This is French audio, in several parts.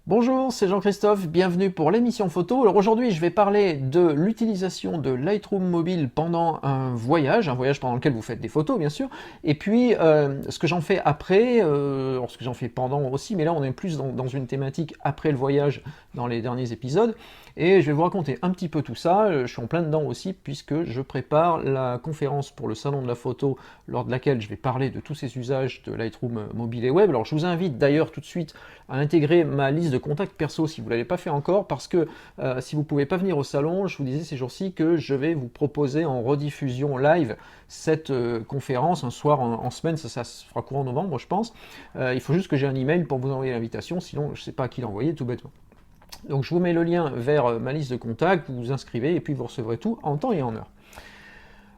Bonjour, c'est Jean-Christophe, bienvenue pour l'émission photo. Alors aujourd'hui, je vais parler de l'utilisation de Lightroom Mobile pendant un voyage pendant lequel vous faites des photos, bien sûr, et puis ce que j'en fais après, alors ce que j'en fais pendant aussi, mais là on est plus dans une thématique après le voyage dans les derniers épisodes, et je vais vous raconter un petit peu tout ça. Je suis en plein dedans aussi, puisque je prépare la conférence pour le salon de la photo, lors de laquelle je vais parler de tous ces usages de Lightroom Mobile et Web. Alors je vous invite d'ailleurs tout de suite à intégrer ma liste de contacts perso si vous ne l'avez pas fait encore, parce que si vous ne pouvez pas venir au salon, je vous disais ces jours-ci que je vais vous proposer en rediffusion live cette conférence un soir en semaine. Ça se fera courant novembre, je pense. Il faut juste que j'ai un email pour vous envoyer l'invitation, sinon je ne sais pas à qui l'envoyer, tout bêtement. Donc je vous mets le lien vers ma liste de contacts, vous vous inscrivez et puis vous recevrez tout en temps et en heure.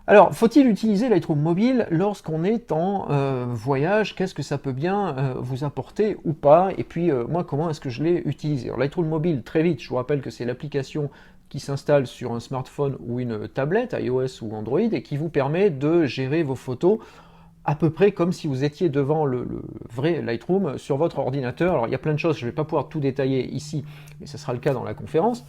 Alors, faut-il utiliser Lightroom Mobile lorsqu'on est en voyage? Qu'est-ce que ça peut bien vous apporter ou pas? Et puis, moi, comment est-ce que je l'ai utilisé? Alors, Lightroom Mobile, très vite, je vous rappelle que c'est l'application qui s'installe sur un smartphone ou une tablette, iOS ou Android, et qui vous permet de gérer vos photos à peu près comme si vous étiez devant le vrai Lightroom sur votre ordinateur. Alors, il y a plein de choses, je ne vais pas pouvoir tout détailler ici, mais ce sera le cas dans la conférence.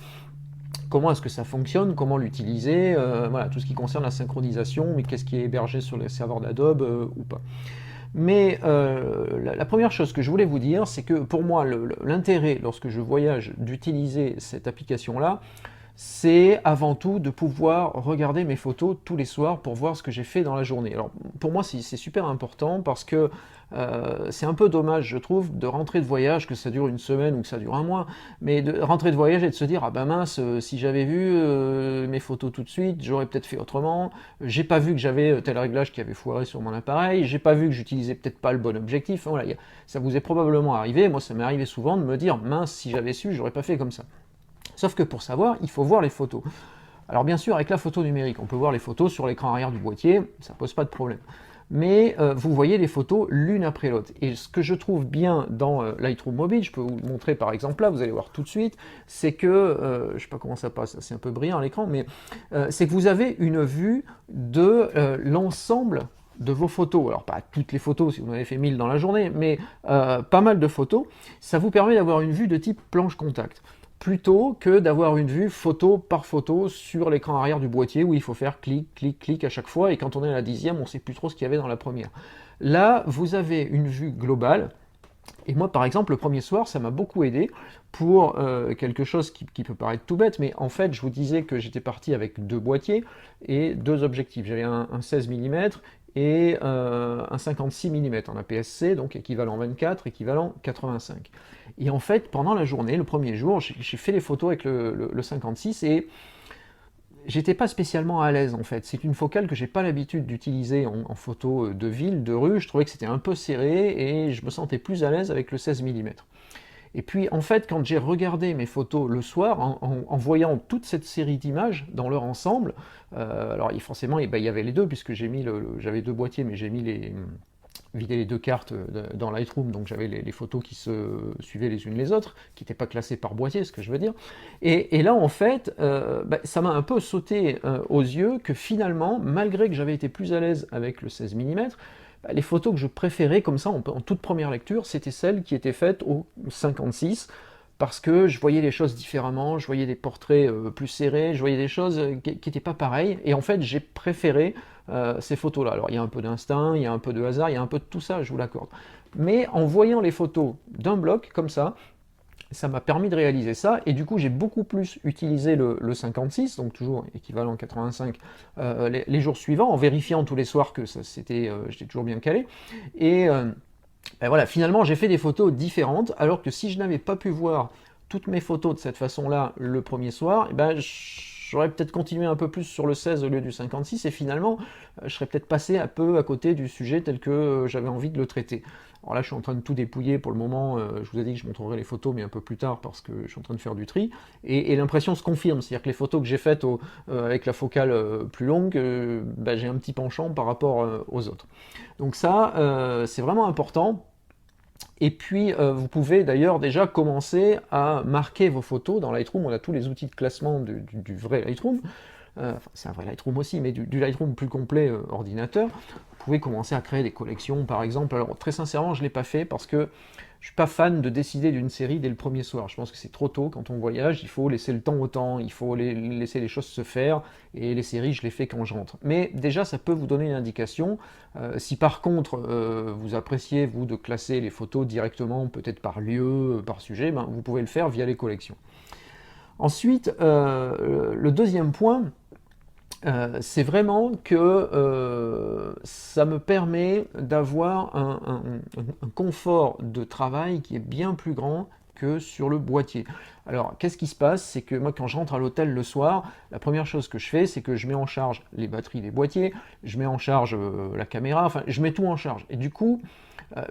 Comment est-ce que ça fonctionne, comment l'utiliser, voilà, tout ce qui concerne la synchronisation, mais qu'est-ce qui est hébergé sur les serveurs d'Adobe ou pas. Mais la première chose que je voulais vous dire, c'est que pour moi, l'intérêt lorsque je voyage d'utiliser cette application-là, c'est avant tout de pouvoir regarder mes photos tous les soirs pour voir ce que j'ai fait dans la journée. Alors pour moi c'est super important parce que c'est un peu dommage je trouve de rentrer de voyage, que ça dure une semaine ou que ça dure un mois, mais de rentrer de voyage et de se dire ah ben mince, si j'avais vu mes photos tout de suite, j'aurais peut-être fait autrement, j'ai pas vu que j'avais tel réglage qui avait foiré sur mon appareil, j'ai pas vu que j'utilisais peut-être pas le bon objectif. Voilà, ça vous est probablement arrivé, moi ça m'est arrivé souvent de me dire mince, si j'avais su, j'aurais pas fait comme ça. Sauf que pour savoir, il faut voir les photos. Alors bien sûr, avec la photo numérique, on peut voir les photos sur l'écran arrière du boîtier, ça pose pas de problème. Mais vous voyez les photos l'une après l'autre. Et ce que je trouve bien dans Lightroom Mobile, je peux vous le montrer par exemple là, vous allez voir tout de suite, c'est que, je ne sais pas comment ça passe, c'est un peu brillant à l'écran, mais c'est que vous avez une vue de l'ensemble de vos photos. Alors pas toutes les photos si vous en avez fait 1000 dans la journée, mais pas mal de photos. Ça vous permet d'avoir une vue de type planche contact, plutôt que d'avoir une vue photo par photo sur l'écran arrière du boîtier où il faut faire clic, clic, clic à chaque fois, et quand on est à la 10e, on ne sait plus trop ce qu'il y avait dans la première. Là, vous avez une vue globale, et moi par exemple, le premier soir, ça m'a beaucoup aidé pour quelque chose qui peut paraître tout bête, mais en fait, je vous disais que j'étais parti avec deux boîtiers et deux objectifs. J'avais un 16 mm et un 56 mm en APS-C, donc équivalent 24, équivalent 85. Et en fait, pendant la journée, le premier jour, j'ai fait les photos avec le 56 et j'étais pas spécialement à l'aise en fait. C'est une focale que j'ai pas l'habitude d'utiliser en photo de ville, de rue. Je trouvais que c'était un peu serré et je me sentais plus à l'aise avec le 16 mm. Et puis en fait, quand j'ai regardé mes photos le soir, en voyant toute cette série d'images dans leur ensemble, alors forcément il y avait les deux, puisque j'avais deux boîtiers, mais j'ai mis vidé les deux cartes dans Lightroom, donc j'avais les photos qui se suivaient les unes les autres, qui n'étaient pas classées par boîtier, ce que je veux dire. Et là en fait, ça m'a un peu sauté aux yeux que finalement, malgré que j'avais été plus à l'aise avec le 16 mm, les photos que je préférais comme ça en toute première lecture, c'était celles qui étaient faites au 56, parce que je voyais les choses différemment, je voyais des portraits plus serrés, je voyais des choses qui n'étaient pas pareilles, et en fait j'ai préféré ces photos-là. Alors il y a un peu d'instinct, il y a un peu de hasard, il y a un peu de tout ça, je vous l'accorde. Mais en voyant les photos d'un bloc comme ça m'a permis de réaliser ça, et du coup j'ai beaucoup plus utilisé le 56, donc toujours équivalent 85, les jours suivants, en vérifiant tous les soirs que j'étais toujours bien calé, et voilà, finalement j'ai fait des photos différentes, alors que si je n'avais pas pu voir toutes mes photos de cette façon-là le premier soir, j'aurais peut-être continué un peu plus sur le 16 au lieu du 56, et finalement je serais peut-être passé un peu à côté du sujet tel que j'avais envie de le traiter. Alors là, je suis en train de tout dépouiller pour le moment. Je vous ai dit que je montrerai les photos, mais un peu plus tard, parce que je suis en train de faire du tri. Et l'impression se confirme, c'est-à-dire que les photos que j'ai faites avec la focale plus longue, j'ai un petit penchant par rapport aux autres. Donc ça, c'est vraiment important. Et puis, vous pouvez d'ailleurs déjà commencer à marquer vos photos dans Lightroom. On a tous les outils de classement du vrai Lightroom. C'est un vrai Lightroom aussi, mais du Lightroom plus complet ordinateur. Vous pouvez commencer à créer des collections, par exemple. Alors, très sincèrement, je ne l'ai pas fait parce que Je suis pas fan de décider d'une série dès le premier soir. Je pense que c'est trop tôt quand on voyage. Il faut laisser le temps au temps, il faut laisser les choses se faire. Et les séries, je les fais quand je rentre. Mais déjà, ça peut vous donner une indication. Si par contre, vous appréciez, vous, de classer les photos directement, peut-être par lieu, par sujet, ben, vous pouvez le faire via les collections. Ensuite, le deuxième point, c'est vraiment que ça me permet d'avoir un confort de travail qui est bien plus grand que sur le boîtier. Alors, qu'est-ce qui se passe? C'est que moi, quand je rentre à l'hôtel le soir, la première chose que je fais, c'est que je mets en charge les batteries des boîtiers, je mets en charge la caméra, enfin, je mets tout en charge. Et du coup,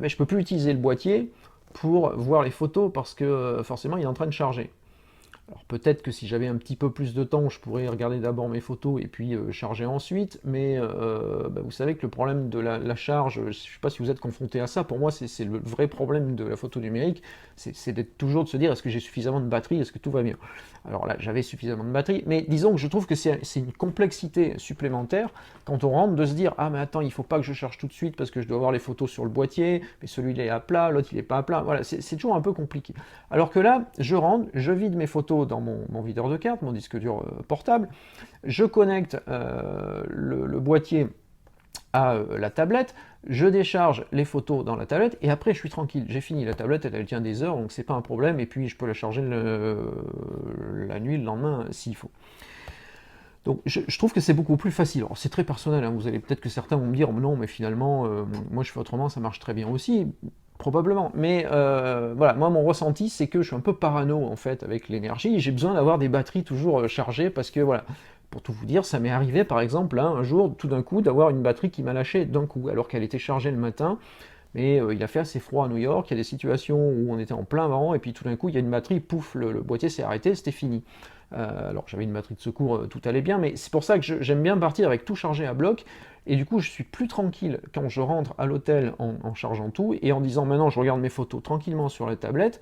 mais je ne peux plus utiliser le boîtier pour voir les photos parce que forcément, il est en train de charger. Alors peut-être que si j'avais un petit peu plus de temps, je pourrais regarder d'abord mes photos et puis charger ensuite, mais bah, vous savez que le problème de la charge, je ne sais pas si vous êtes confronté à ça, pour moi c'est le vrai problème de la photo numérique, c'est d'être toujours de se dire est-ce que j'ai suffisamment de batterie, est-ce que tout va bien. Alors là j'avais suffisamment de batterie, mais disons que je trouve que c'est une complexité supplémentaire quand on rentre de se dire ah mais attends il ne faut pas que je charge tout de suite parce que je dois avoir les photos sur le boîtier, mais celui-là est à plat, l'autre il n'est pas à plat, voilà, c'est toujours un peu compliqué. Alors que là, je rentre, je vide mes photos dans mon videur de carte, mon disque dur portable, je connecte le boîtier à la tablette, je décharge les photos dans la tablette et après je suis tranquille. J'ai fini la tablette, elle tient des heures donc c'est pas un problème et puis je peux la charger la nuit, le lendemain s'il faut. Donc je trouve que c'est beaucoup plus facile. Alors c'est très personnel, hein. Vous allez peut-être que certains vont me dire non mais finalement moi je fais autrement, ça marche très bien aussi. Probablement, mais voilà, moi mon ressenti c'est que je suis un peu parano en fait avec l'énergie, j'ai besoin d'avoir des batteries toujours chargées parce que voilà, pour tout vous dire, ça m'est arrivé par exemple là, un jour tout d'un coup d'avoir une batterie qui m'a lâché d'un coup alors qu'elle était chargée le matin, mais il a fait assez froid à New York, il y a des situations où on était en plein vent et puis tout d'un coup il y a une batterie, pouf, le boîtier s'est arrêté, c'était fini. Alors j'avais une batterie de secours, tout allait bien, mais c'est pour ça que j'aime bien partir avec tout chargé à bloc, et du coup je suis plus tranquille quand je rentre à l'hôtel en chargeant tout, et en disant maintenant je regarde mes photos tranquillement sur la tablette,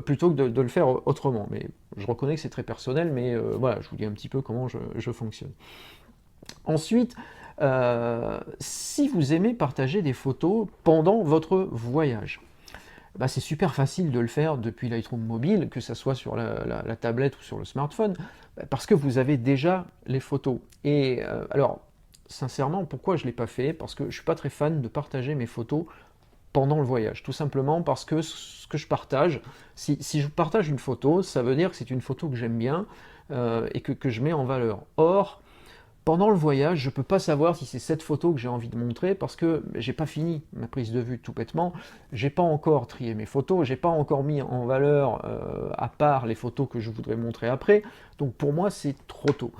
plutôt que de le faire autrement. Mais je reconnais que c'est très personnel, mais voilà, je vous dis un petit peu comment je fonctionne. Ensuite, si vous aimez partager des photos pendant votre voyage, bah, c'est super facile de le faire depuis Lightroom mobile, que ce soit sur la tablette ou sur le smartphone, parce que vous avez déjà les photos. Et alors, sincèrement, pourquoi je ne l'ai pas fait? Parce que je ne suis pas très fan de partager mes photos pendant le voyage. Tout simplement parce que ce que je partage, si je partage une photo, ça veut dire que c'est une photo que j'aime bien et que je mets en valeur. Or, pendant le voyage, je ne peux pas savoir si c'est cette photo que j'ai envie de montrer parce que j'ai pas fini ma prise de vue tout bêtement, j'ai pas encore trié mes photos, j'ai pas encore mis en valeur à part les photos que je voudrais montrer après, donc pour moi c'est trop tôt.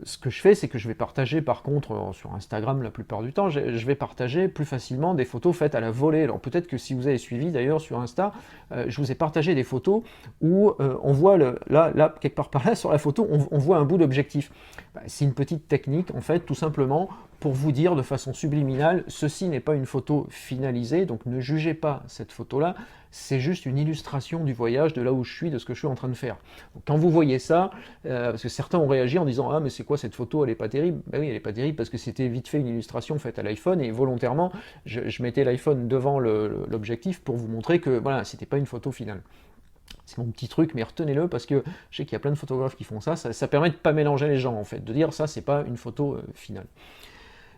Ce que je fais, c'est que je vais partager, par contre, sur Instagram la plupart du temps, je vais partager plus facilement des photos faites à la volée. Alors peut-être que si vous avez suivi d'ailleurs sur Insta, je vous ai partagé des photos où on voit, là, quelque part par là, sur la photo, on voit un bout d'objectif. Bah, c'est une petite technique, en fait, tout simplement pour vous dire de façon subliminale, ceci n'est pas une photo finalisée, donc ne jugez pas cette photo-là, c'est juste une illustration du voyage, de là où je suis, de ce que je suis en train de faire. Donc, quand vous voyez ça, parce que certains ont réagi en disant « Ah, mais c'est quoi cette photo, elle est pas terrible ?» Ben oui, elle est pas terrible parce que c'était vite fait une illustration faite à l'iPhone, et volontairement, je mettais l'iPhone devant l'objectif pour vous montrer que voilà, c'était pas une photo finale. C'est mon petit truc, mais retenez-le parce que je sais qu'il y a plein de photographes qui font ça, ça permet de ne pas mélanger les gens en fait, de dire ça c'est pas une photo finale.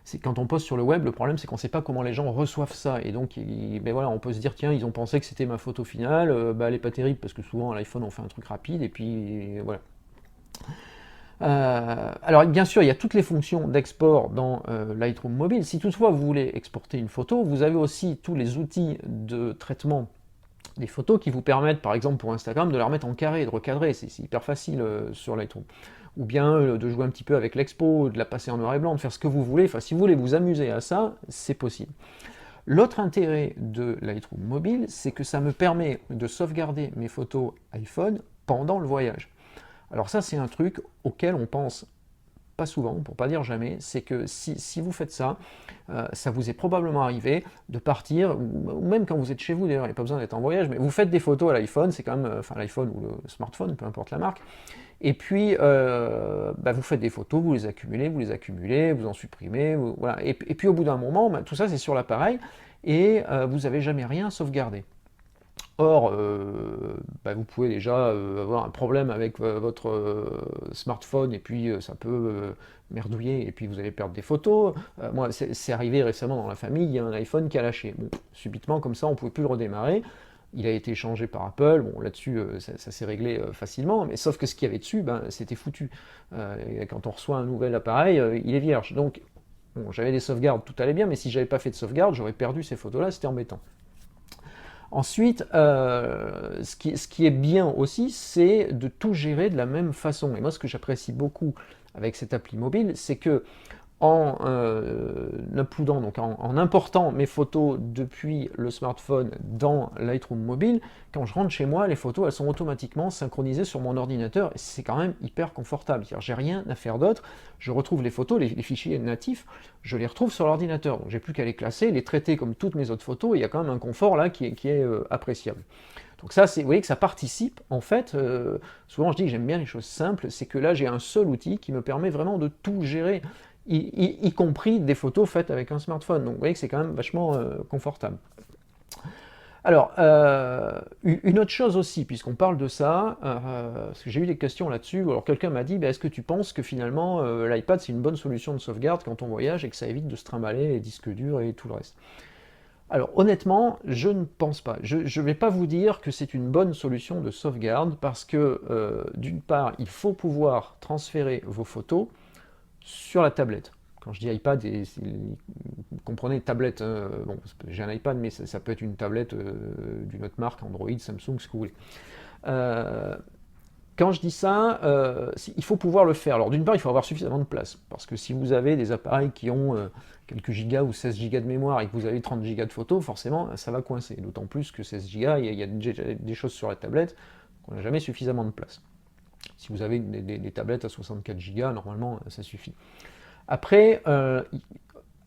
C'est quand on poste sur le web, le problème c'est qu'on ne sait pas comment les gens reçoivent ça, et donc ben voilà, on peut se dire tiens ils ont pensé que c'était ma photo finale, bah, elle n'est pas terrible parce que souvent à l'iPhone on fait un truc rapide et puis voilà. Alors bien sûr, il y a toutes les fonctions d'export dans Lightroom Mobile. Si toutefois vous voulez exporter une photo, vous avez aussi tous les outils de traitement des photos qui vous permettent, par exemple pour Instagram, de la remettre en carré, de recadrer. C'est hyper facile sur Lightroom. Ou bien de jouer un petit peu avec l'expo, de la passer en noir et blanc, de faire ce que vous voulez. Enfin, si vous voulez vous amuser à ça, c'est possible. L'autre intérêt de Lightroom Mobile, c'est que ça me permet de sauvegarder mes photos iPhone pendant le voyage. Alors ça, c'est un truc auquel on pense pas souvent, pour pas dire jamais, c'est que si vous faites ça, ça vous est probablement arrivé de partir, ou même quand vous êtes chez vous d'ailleurs, il n'y a pas besoin d'être en voyage, mais vous faites des photos à l'iPhone, c'est quand même, enfin l'iPhone ou le smartphone, peu importe la marque, et puis bah, vous faites des photos, vous les accumulez, vous en supprimez, voilà. Et puis au bout d'un moment, bah, tout ça c'est sur l'appareil, et vous n'avez jamais rien sauvegardé. Or, vous pouvez déjà avoir un problème avec votre smartphone et puis ça peut merdouiller et puis vous allez perdre des photos. Moi, c'est arrivé récemment dans la famille, il y a un iPhone qui a lâché. Bon, subitement, comme ça, on ne pouvait plus le redémarrer. Il a été changé par Apple. Bon, là-dessus, ça s'est réglé facilement. Mais sauf que ce qu'il y avait dessus, c'était foutu. Et quand on reçoit un nouvel appareil, il est vierge. Donc, bon, j'avais des sauvegardes, tout allait bien, mais si j'avais pas fait de sauvegarde, j'aurais perdu ces photos-là, c'était embêtant. Ensuite, ce qui est bien aussi, c'est de tout gérer de la même façon. Et moi, ce que j'apprécie beaucoup avec cette appli mobile, c'est que en uploadant, donc en important mes photos depuis le smartphone dans Lightroom mobile, quand je rentre chez moi, les photos elles sont automatiquement synchronisées sur mon ordinateur et c'est quand même hyper confortable. J'ai rien à faire d'autre, je retrouve les photos, les fichiers natifs, je les retrouve sur l'ordinateur. Donc j'ai plus qu'à les classer, les traiter comme toutes mes autres photos, et il y a quand même un confort là qui est appréciable. Donc ça, vous voyez que ça participe, en fait, souvent je dis que j'aime bien les choses simples, c'est que là j'ai un seul outil qui me permet vraiment de tout gérer, y compris des photos faites avec un smartphone. Donc vous voyez que c'est quand même vachement confortable. Alors, une autre chose aussi, puisqu'on parle de ça, parce que j'ai eu des questions là-dessus, alors quelqu'un m'a dit, est-ce que tu penses que finalement l'iPad c'est une bonne solution de sauvegarde quand on voyage et que ça évite de se trimballer les disques durs et tout le reste? Alors honnêtement, je ne pense pas. Je ne vais pas vous dire que c'est une bonne solution de sauvegarde parce que d'une part, il faut pouvoir transférer vos photos sur la tablette. Quand je dis iPad, vous comprenez tablette, bon, j'ai un iPad, mais ça peut être une tablette d'une autre marque, Android, Samsung, ce que vous voulez. Quand je dis ça, il faut pouvoir le faire. Alors d'une part, il faut avoir suffisamment de place, parce que si vous avez des appareils qui ont quelques gigas ou 16 gigas de mémoire et que vous avez 30 gigas de photos, forcément, ça va coincer. D'autant plus que 16 gigas, il y a des choses sur la tablette qu'on n'a jamais suffisamment de place. Si vous avez des tablettes à 64 gigas, normalement, ça suffit. Après,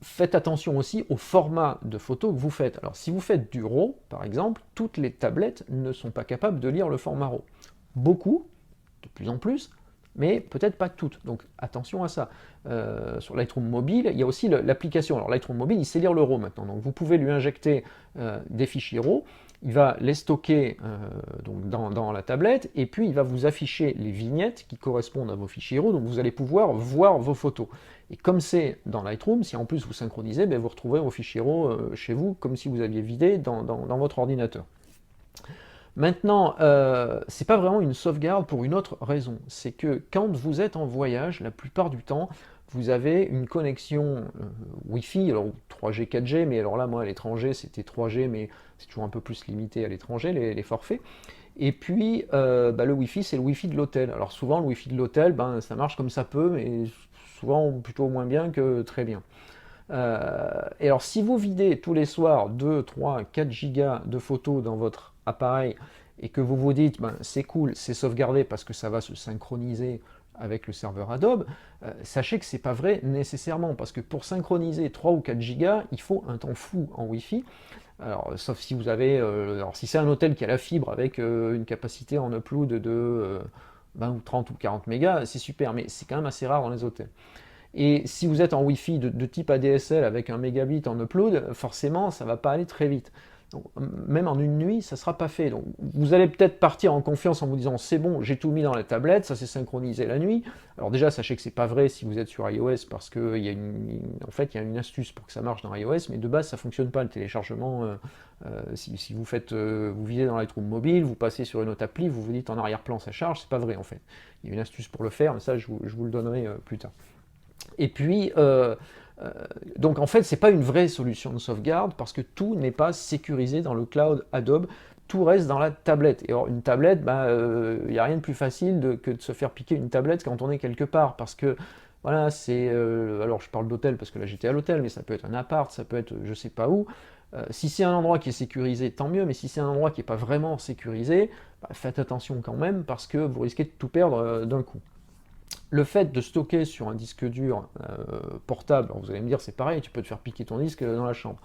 faites attention aussi au format de photo que vous faites. Alors si vous faites du RAW, par exemple, toutes les tablettes ne sont pas capables de lire le format RAW. Beaucoup, de plus en plus, mais peut-être pas toutes. Donc attention à ça. Sur Lightroom Mobile, il y a aussi l'application. Alors Lightroom Mobile, il sait lire le RAW maintenant. Donc vous pouvez lui injecter des fichiers RAW. Il va les stocker donc dans la tablette et puis il va vous afficher les vignettes qui correspondent à vos fichiers RAW. Donc vous allez pouvoir voir vos photos. Et comme c'est dans Lightroom, si en plus vous synchronisez, vous retrouvez vos fichiers RAW chez vous comme si vous aviez vidé dans votre ordinateur. Maintenant, c'est pas vraiment une sauvegarde pour une autre raison. C'est que quand vous êtes en voyage, la plupart du temps, vous avez une connexion Wi-Fi, alors 3G, 4G, mais alors là, moi, à l'étranger, c'était 3G, mais c'est toujours un peu plus limité à l'étranger, les forfaits. Et puis, le Wi-Fi, c'est le Wi-Fi de l'hôtel. Alors souvent, le Wi-Fi de l'hôtel, ça marche comme ça peut, mais souvent plutôt moins bien que très bien. Et alors, si vous videz tous les soirs 2, 3, 4 gigas de photos dans votre appareil et que vous vous dites, c'est cool, c'est sauvegardé parce que ça va se synchroniser avec le serveur Adobe, sachez que c'est pas vrai nécessairement, parce que pour synchroniser 3 ou 4 gigas, il faut un temps fou en Wi-Fi. Alors, sauf si vous avez, alors si c'est un hôtel qui a la fibre avec une capacité en upload de 20 ou 30 ou 40 mégas, c'est super, mais c'est quand même assez rare dans les hôtels. Et si vous êtes en Wi-Fi de type ADSL avec 1 mégabit en upload, forcément, ça ne va pas aller très vite. Donc, même en une nuit, ça ne sera pas fait. Donc, vous allez peut-être partir en confiance en vous disant c'est bon, j'ai tout mis dans la tablette, ça s'est synchronisé la nuit. Alors déjà, sachez que c'est pas vrai si vous êtes sur iOS parce qu'il y a en fait, il y a une astuce pour que ça marche dans iOS, mais de base, ça ne fonctionne pas le téléchargement. Si vous faites, vous visez dans Lightroom mobile, vous passez sur une autre appli, vous vous dites en arrière-plan ça charge, c'est pas vrai en fait. Il y a une astuce pour le faire, mais ça, je vous le donnerai plus tard. Et puis, donc en fait, c'est pas une vraie solution de sauvegarde parce que tout n'est pas sécurisé dans le cloud Adobe, tout reste dans la tablette. Et alors une tablette, il n'y a rien de plus facile que de se faire piquer une tablette quand on est quelque part parce que voilà, c'est alors je parle d'hôtel parce que là j'étais à l'hôtel, mais ça peut être un appart, ça peut être je sais pas où. Si c'est un endroit qui est sécurisé, tant mieux, mais si c'est un endroit qui n'est pas vraiment sécurisé, faites attention quand même parce que vous risquez de tout perdre d'un coup. Le fait de stocker sur un disque dur portable, alors vous allez me dire c'est pareil, tu peux te faire piquer ton disque dans la chambre.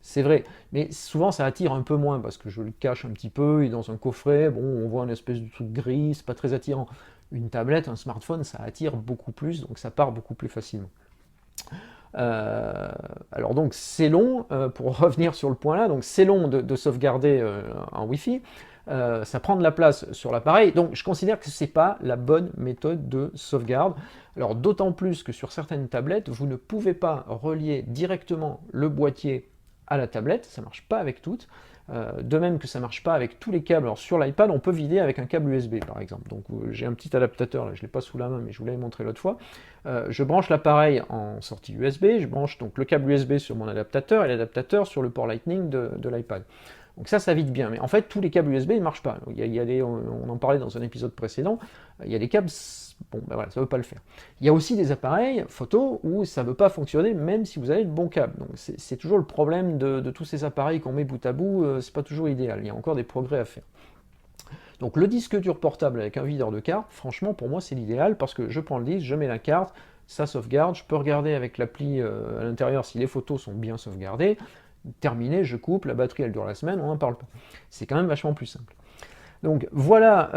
C'est vrai, mais souvent ça attire un peu moins parce que je le cache un petit peu, il est dans un coffret, bon, on voit une espèce de truc gris, c'est pas très attirant. Une tablette, un smartphone, ça attire beaucoup plus, donc ça part beaucoup plus facilement. Alors donc c'est long, pour revenir sur le point là, donc c'est long de sauvegarder en Wi-Fi, ça prend de la place sur l'appareil, donc je considère que ce n'est pas la bonne méthode de sauvegarde. Alors d'autant plus que sur certaines tablettes, vous ne pouvez pas relier directement le boîtier à la tablette, ça ne marche pas avec toutes. De même que ça ne marche pas avec tous les câbles. Alors sur l'iPad, on peut vider avec un câble USB par exemple. Donc j'ai un petit adaptateur, là, je ne l'ai pas sous la main, mais je vous l'avais montré l'autre fois. Je branche l'appareil en sortie USB, je branche donc le câble USB sur mon adaptateur et l'adaptateur sur le port Lightning de l'iPad. Donc ça vide bien. Mais en fait, tous les câbles USB ne marchent pas. Il y a des, on en parlait dans un épisode précédent, il y a des câbles, bon ben voilà, ça ne veut pas le faire. Il y a aussi des appareils photo où ça ne veut pas fonctionner même si vous avez le bon câble. Donc c'est toujours le problème de tous ces appareils qu'on met bout à bout, c'est pas toujours idéal. Il y a encore des progrès à faire. Donc le disque dur portable avec un videur de carte, franchement pour moi c'est l'idéal parce que je prends le disque, je mets la carte, ça sauvegarde, je peux regarder avec l'appli à l'intérieur si les photos sont bien sauvegardées. Terminé, je coupe, la batterie elle dure la semaine, on n'en parle pas. C'est quand même vachement plus simple. Donc voilà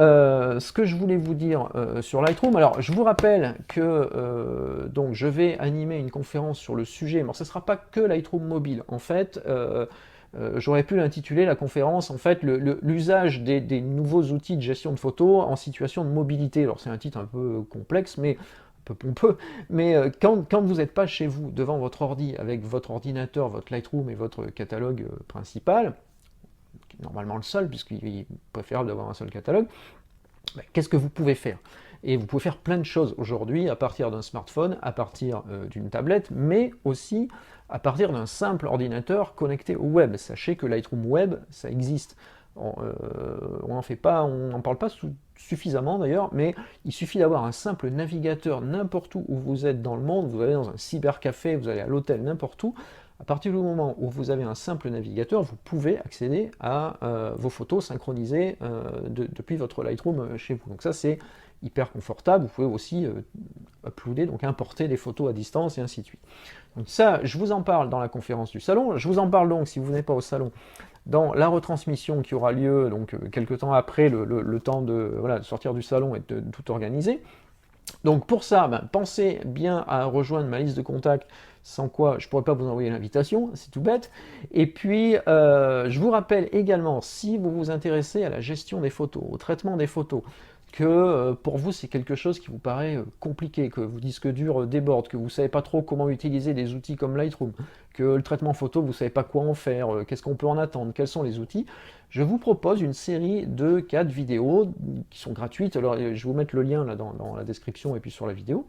ce que je voulais vous dire sur Lightroom. Alors je vous rappelle que donc, je vais animer une conférence sur le sujet, mais ce ne sera pas que Lightroom mobile. En fait, j'aurais pu l'intituler la conférence, en fait, l'usage des nouveaux outils de gestion de photos en situation de mobilité. Alors c'est un titre un peu complexe, mais peu pompeux, mais quand vous n'êtes pas chez vous, devant votre ordi, avec votre ordinateur, votre Lightroom et votre catalogue principal, qui est normalement le seul, puisqu'il est préférable d'avoir un seul catalogue, qu'est-ce que vous pouvez faire? Et vous pouvez faire plein de choses aujourd'hui à partir d'un smartphone, à partir d'une tablette, mais aussi à partir d'un simple ordinateur connecté au web. Sachez que Lightroom Web, ça existe. On n'en fait pas, on n'en parle pas suffisamment d'ailleurs, mais il suffit d'avoir un simple navigateur n'importe où vous êtes dans le monde, vous allez dans un cybercafé, vous allez à l'hôtel, n'importe où. À partir du moment où vous avez un simple navigateur, vous pouvez accéder à vos photos synchronisées depuis votre Lightroom chez vous. Donc ça c'est hyper confortable. Vous pouvez aussi uploader, donc importer des photos à distance et ainsi de suite. Donc ça, je vous en parle dans la conférence du salon. Je vous en parle donc, si vous n'êtes pas au salon, dans la retransmission qui aura lieu donc quelques temps après le temps de, voilà, de sortir du salon et de tout organiser. Donc pour ça, pensez bien à rejoindre ma liste de contacts, sans quoi je ne pourrais pas vous envoyer l'invitation, c'est tout bête. Et puis, je vous rappelle également, si vous vous intéressez à la gestion des photos, au traitement des photos, que pour vous c'est quelque chose qui vous paraît compliqué, que vos disques durs débordent, que vous ne savez pas trop comment utiliser des outils comme Lightroom, que le traitement photo vous ne savez pas quoi en faire, qu'est-ce qu'on peut en attendre, quels sont les outils, je vous propose une série de 4 vidéos qui sont gratuites. Alors je vais vous mettre le lien là dans la description et puis sur la vidéo.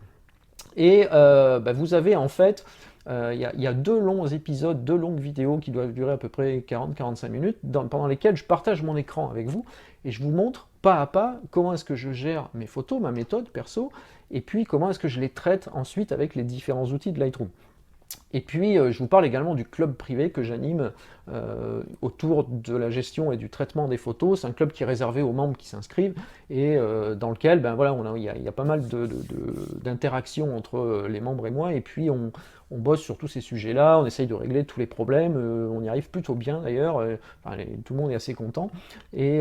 Et vous avez en fait, il y a 2 longs épisodes, 2 longues vidéos qui doivent durer à peu près 40-45 minutes, pendant lesquelles je partage mon écran avec vous et je vous montre pas à pas comment est-ce que je gère mes photos, ma méthode perso, et puis comment est-ce que je les traite ensuite avec les différents outils de Lightroom. Et puis, je vous parle également du club privé que j'anime autour de la gestion et du traitement des photos. C'est un club qui est réservé aux membres qui s'inscrivent et dans lequel voilà, il y a pas mal d'interactions entre les membres et moi. Et puis, on bosse sur tous ces sujets-là, on essaye de régler tous les problèmes. On y arrive plutôt bien d'ailleurs. Tout le monde est assez content. Et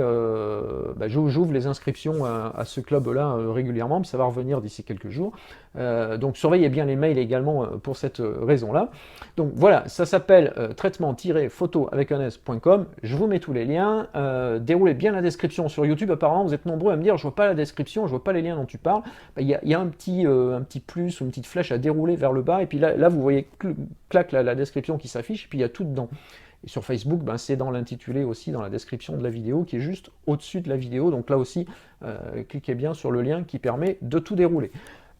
j'ouvre les inscriptions à ce club-là régulièrement. Puis ça va revenir d'ici quelques jours. Donc, surveillez bien les mails également pour cette raison-là. Donc voilà, ça s'appelle traitement-photo avec un s.com. Je vous mets tous les liens. Déroulez bien la description sur YouTube. Apparemment, vous êtes nombreux à me dire je vois pas la description, je vois pas les liens dont tu parles. Il y a un petit plus ou une petite flèche à dérouler vers le bas. Et puis là vous voyez clac la description qui s'affiche. Et puis il y a tout dedans. Et sur Facebook, c'est dans l'intitulé aussi, dans la description de la vidéo, qui est juste au-dessus de la vidéo. Donc là aussi, cliquez bien sur le lien qui permet de tout dérouler.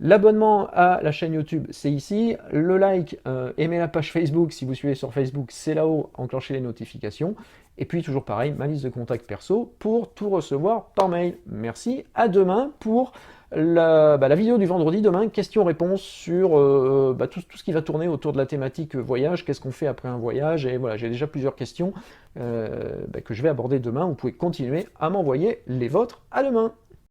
L'abonnement à la chaîne YouTube, c'est ici. Le like, aimez la page Facebook si vous suivez sur Facebook, c'est là-haut, enclenchez les notifications. Et puis toujours pareil, ma liste de contacts perso pour tout recevoir par mail. Merci, à demain pour la vidéo du vendredi. Demain, questions-réponses sur tout ce qui va tourner autour de la thématique voyage. Qu'est-ce qu'on fait après un voyage? Et voilà, j'ai déjà plusieurs questions que je vais aborder demain. Vous pouvez continuer à m'envoyer les vôtres. À demain!